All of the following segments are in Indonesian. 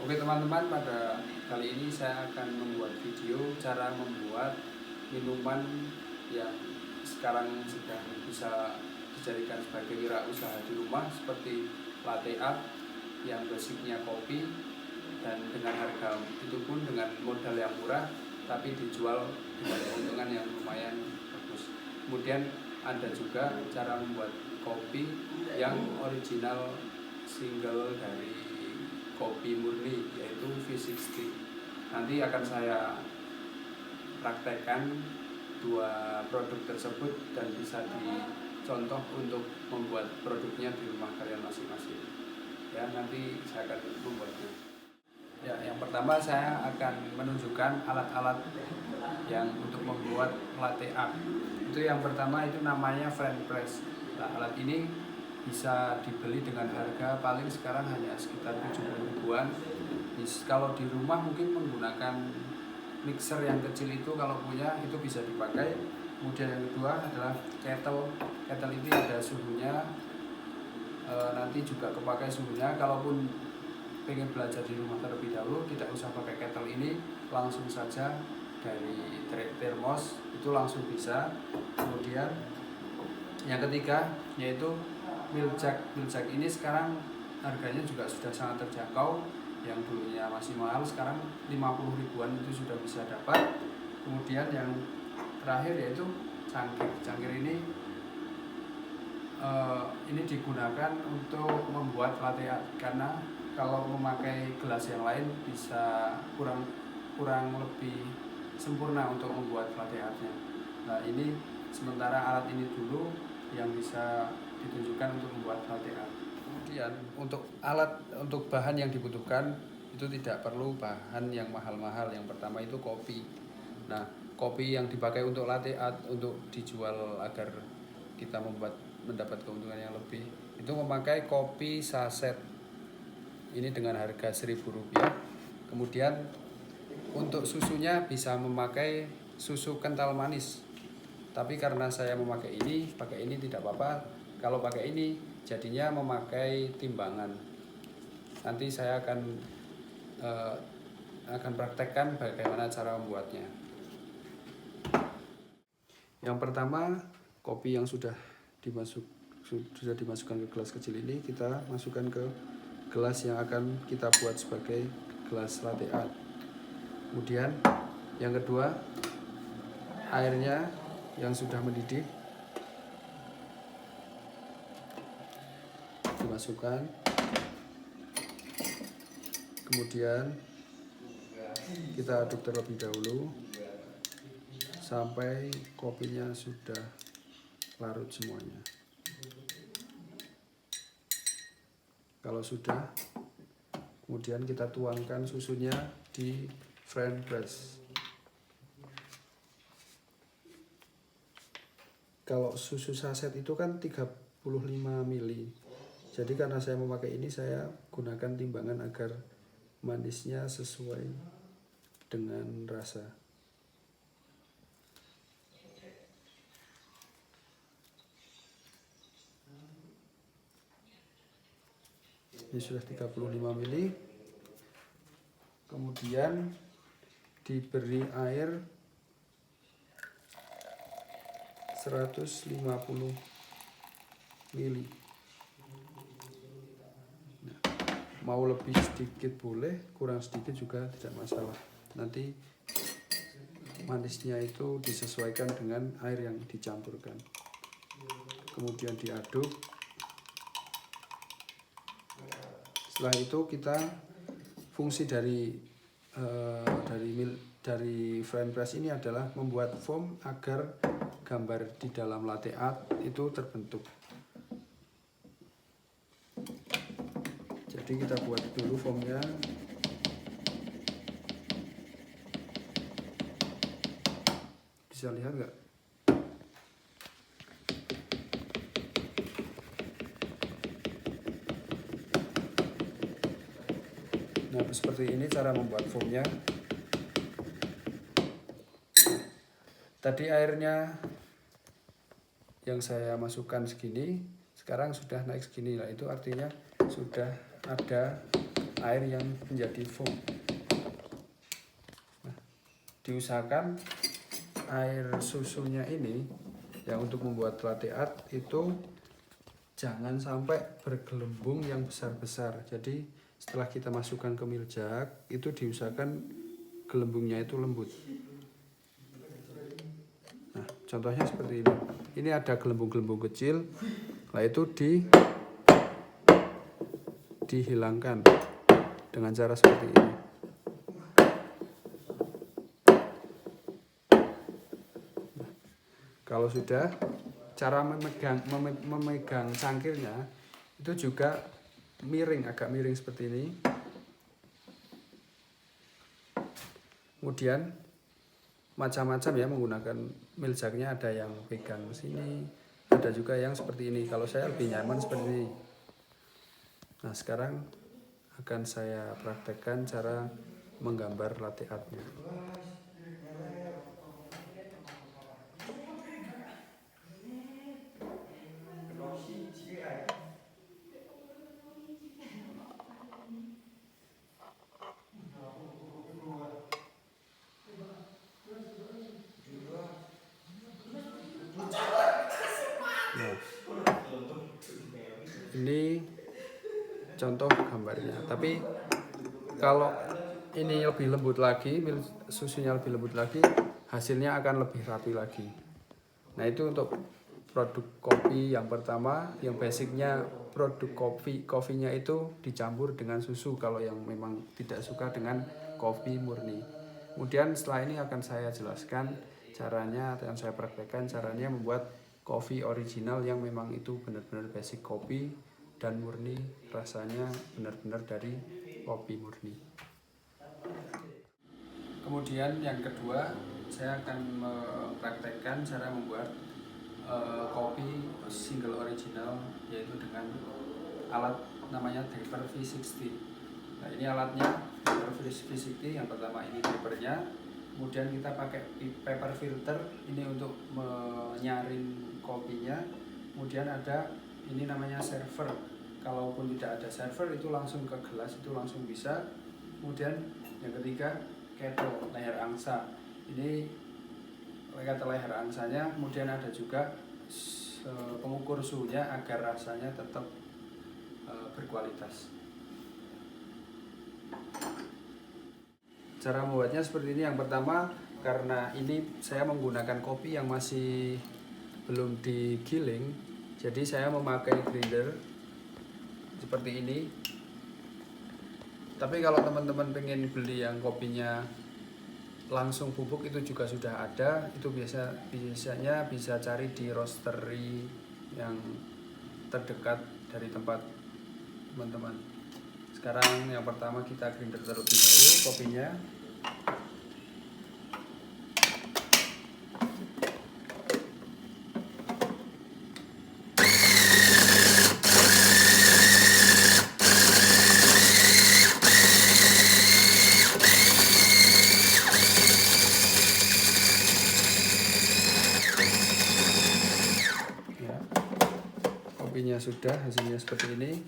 Oke teman-teman, pada kali ini saya akan membuat video cara membuat minuman yang sekarang sudah bisa dijadikan sebagai wirausaha di rumah, seperti latte art yang basicnya kopi, dan dengan harga itu pun dengan modal yang murah tapi dijual dengan keuntungan yang lumayan bagus. Kemudian ada juga cara membuat kopi yang original single dari kopi murni, yaitu V60. Nanti akan saya praktekkan dua produk tersebut dan bisa dicontoh untuk membuat produknya di rumah kalian masing-masing. Ya, nanti saya akan membuatnya. Ya, yang pertama saya akan menunjukkan alat-alat yang untuk membuat latte art. Itu yang pertama, itu namanya French press. Nah, alat ini bisa dibeli dengan harga paling sekarang hanya sekitar 70 ribuan. Kalau di rumah mungkin menggunakan mixer yang kecil itu, kalau punya itu bisa dipakai. Kemudian yang kedua adalah kettle. Kettle ini ada suhunya, nanti juga kepakai suhunya. Kalaupun pengen belajar di rumah terlebih dahulu, tidak usah pakai kettle ini, langsung saja dari termos itu langsung bisa. Kemudian yang ketiga yaitu milk jug. Milk jug ini sekarang harganya juga sudah sangat terjangkau. Yang dulunya masih mahal, sekarang 50 ribuan itu sudah bisa dapat. Kemudian yang terakhir yaitu cangkir. Cangkir ini digunakan untuk membuat latte art, karena kalau memakai gelas yang lain bisa kurang lebih sempurna untuk membuat latte artnya. Nah, ini sementara alat ini dulu yang bisa ditunjukkan untuk membuat latte art. Kemudian untuk bahan yang dibutuhkan itu tidak perlu bahan yang mahal-mahal. Yang pertama itu kopi. Nah, kopi yang dipakai untuk latte art untuk dijual agar kita mendapat keuntungan yang lebih, itu memakai kopi saset. Ini dengan harga Rp1.000. Kemudian untuk susunya bisa memakai susu kental manis. Tapi karena saya pakai ini tidak apa-apa. Kalau pakai ini jadinya memakai timbangan. Nanti saya akan praktekkan bagaimana cara membuatnya. Yang pertama, kopi yang sudah dimasukkan ke gelas kecil ini kita masukkan ke gelas yang akan kita buat sebagai gelas latte art. Kemudian yang kedua, airnya yang sudah mendidih dimasukkan. Kemudian kita aduk terlebih dahulu sampai kopinya sudah larut semuanya. Kalau sudah, kemudian kita tuangkan susunya di French press. Kalau susu saset itu kan 35 ml. Jadi karena saya memakai ini, saya gunakan timbangan agar manisnya sesuai dengan rasa. Ini sudah 35 ml. Kemudian diberi air 150 ml. Nah, mau lebih sedikit boleh, kurang sedikit juga tidak masalah. Nanti manisnya itu disesuaikan dengan air yang dicampurkan. Kemudian diaduk. Setelah itu kita fungsi dari French press ini adalah membuat foam agar gambar di dalam latte art itu terbentuk. Jadi kita buat dulu foamnya. Bisa lihat nggak? Nah, seperti ini cara membuat foamnya. Tadi airnya yang saya masukkan segini, sekarang sudah naik segini. Nah, itu artinya sudah ada air yang menjadi foam. Nah, diusahakan air susunya ini yang untuk membuat latte art itu jangan sampai bergelembung yang besar-besar. Jadi setelah kita masukkan ke milk jug itu diusahakan gelembungnya itu lembut. Nah, contohnya seperti ini. Ini ada gelembung-gelembung kecil. Nah, itu dihilangkan dengan cara seperti ini. Nah, kalau sudah, cara memegang cangkirnya itu juga miring, agak miring seperti ini. Kemudian macam-macam ya menggunakan milk jugnya, ada yang pegang sini, ada juga yang seperti ini. Kalau saya lebih nyaman seperti ini. Nah, sekarang akan saya praktekkan cara menggambar latte artnya. Nah, ini contoh gambarnya. Tapi kalau ini lebih lembut lagi, susunya lebih lembut lagi, hasilnya akan lebih rapi lagi. Nah, itu untuk produk kopi yang pertama, yang basicnya produk kopinya itu dicampur dengan susu kalau yang memang tidak suka dengan kopi murni. Kemudian setelah ini akan saya jelaskan caranya, akan saya praktekkan caranya membuat kopi original yang memang itu benar-benar basic kopi dan murni, rasanya benar-benar dari kopi murni. Kemudian yang kedua, saya akan mempraktekkan cara membuat kopi single original, yaitu dengan alat namanya dripper V60. Nah, ini alatnya dripper V60. Yang pertama ini drippernya, kemudian kita pakai paper filter ini untuk menyaring kopinya. Kemudian ada ini namanya server. Kalaupun tidak ada server itu langsung ke gelas, itu langsung bisa. Kemudian yang ketiga kettle, leher angsa. Ini kata leher angsanya. Kemudian ada juga pengukur suhunya agar rasanya tetap berkualitas. Cara membuatnya seperti ini. Yang pertama, karena ini saya menggunakan kopi yang masih belum digiling, jadi saya memakai grinder seperti ini. Tapi kalau teman-teman pengen beli yang kopinya langsung bubuk itu juga sudah ada. Itu biasanya bisa cari di roastery yang terdekat dari tempat teman-teman. Sekarang yang pertama kita grinder terlebih dahulu kopinya. Ya, kopinya sudah, hasilnya seperti ini.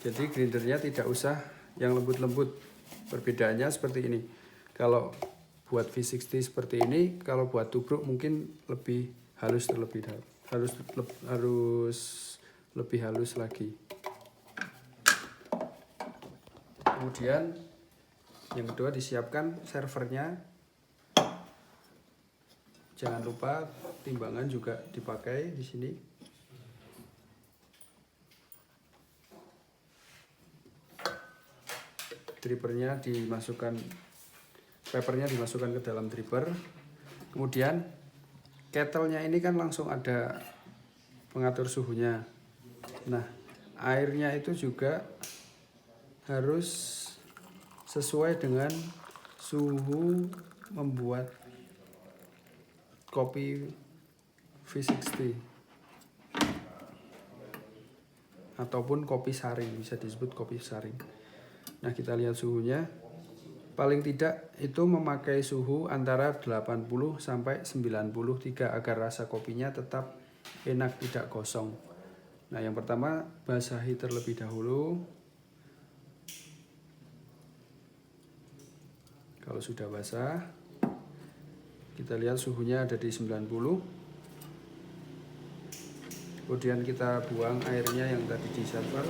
Jadi grindernya tidak usah yang lembut-lembut. Perbedaannya seperti ini. Kalau buat V60 seperti ini, kalau buat tubruk mungkin lebih halus terlebih dahulu. Harus lebih halus lagi. Kemudian yang kedua disiapkan servernya. Jangan lupa timbangan juga dipakai di sini. Drippernya dimasukkan, papernya dimasukkan ke dalam dripper. Kemudian kettlenya ini kan langsung ada pengatur suhunya. Nah, airnya itu juga harus sesuai dengan suhu membuat kopi V60 ataupun kopi saring, bisa disebut kopi saring. Nah, kita lihat suhunya. Paling tidak itu memakai suhu antara 80 sampai 93 agar rasa kopinya tetap enak, tidak gosong. Nah, yang pertama basahi terlebih dahulu. Kalau sudah basah, kita lihat suhunya ada di 90. Kemudian kita buang airnya yang tadi di server.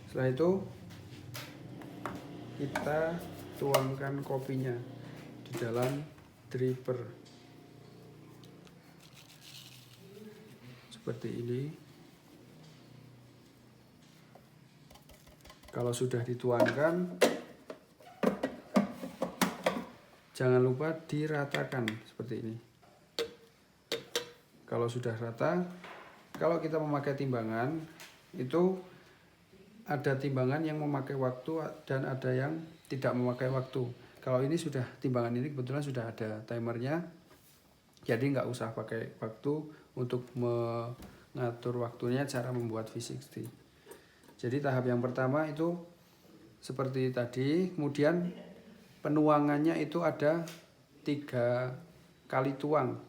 Setelah itu kita tuangkan kopinya di dalam dripper seperti ini. Kalau sudah dituangkan, jangan lupa diratakan seperti ini. Kalau sudah rata, kalau kita memakai timbangan, itu ada timbangan yang memakai waktu dan ada yang tidak memakai waktu. Kalau ini sudah, timbangan ini kebetulan sudah ada timernya, jadi nggak usah pakai waktu untuk mengatur waktunya cara membuat V60. Jadi tahap yang pertama itu seperti tadi, kemudian penuangannya itu ada 3 kali tuang.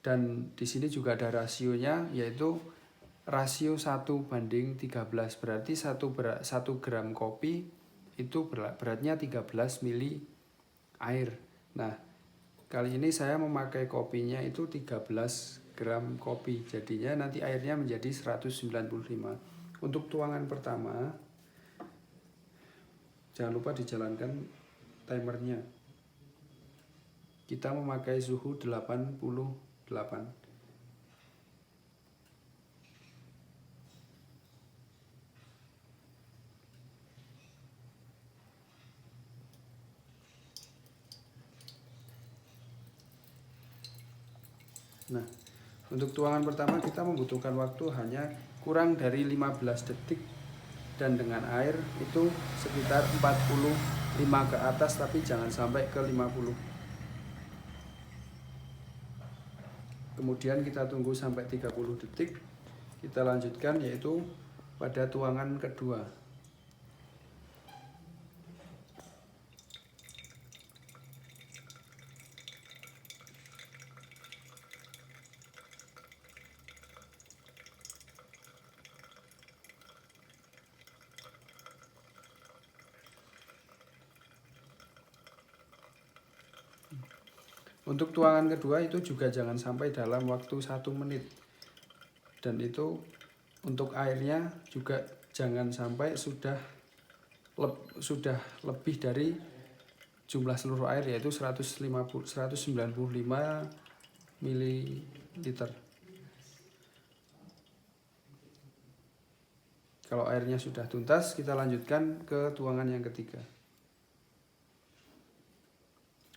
Dan di sini juga ada rasionya, yaitu rasio 1:13. Berarti 1 gram kopi itu beratnya 13 mili air. Nah, kali ini saya memakai kopinya itu 13 gram kopi. Jadinya nanti airnya menjadi 195. Untuk tuangan pertama, jangan lupa dijalankan timernya. Kita memakai suhu 88. Nah, untuk tuangan pertama kita membutuhkan waktu hanya kurang dari 15 detik, dan dengan air itu sekitar 45 ke atas, tapi jangan sampai ke 50. Kemudian kita tunggu sampai 30 detik. Kita lanjutkan yaitu pada tuangan kedua. Untuk tuangan kedua itu juga jangan sampai dalam waktu 1 menit. Dan itu untuk airnya juga jangan sampai sudah lebih dari jumlah seluruh air, yaitu 195 ml. Kalau airnya sudah tuntas, kita lanjutkan ke tuangan yang ketiga.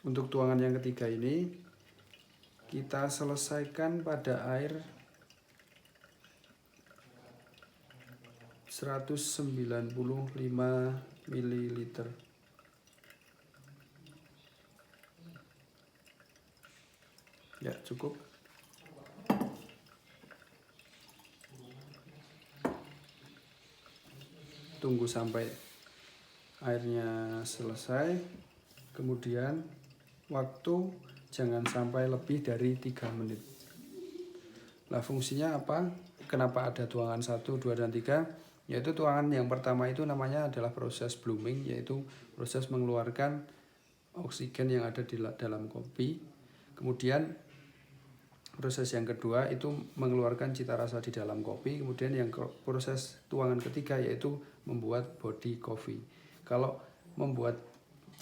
Untuk tuangan yang ketiga ini kita selesaikan pada air 195 ml. Ya, cukup. Tunggu sampai airnya selesai. Kemudian waktu jangan sampai lebih dari 3 menit. Nah, fungsinya apa? Kenapa ada tuangan 1, 2, dan 3? Yaitu tuangan yang pertama itu namanya adalah proses blooming, yaitu proses mengeluarkan oksigen yang ada di dalam kopi. Kemudian proses yang kedua itu mengeluarkan cita rasa di dalam kopi. Kemudian yang proses tuangan ketiga yaitu membuat body coffee. Kalau membuat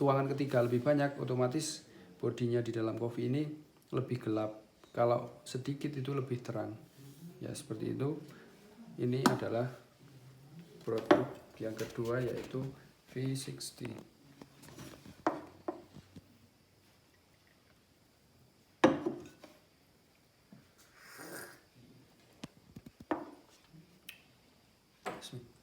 tuangan ketiga lebih banyak, otomatis bodinya di dalam kopi ini lebih gelap. Kalau sedikit itu lebih terang. Ya, seperti itu. Ini adalah produk yang kedua yaitu V60. Bismillah.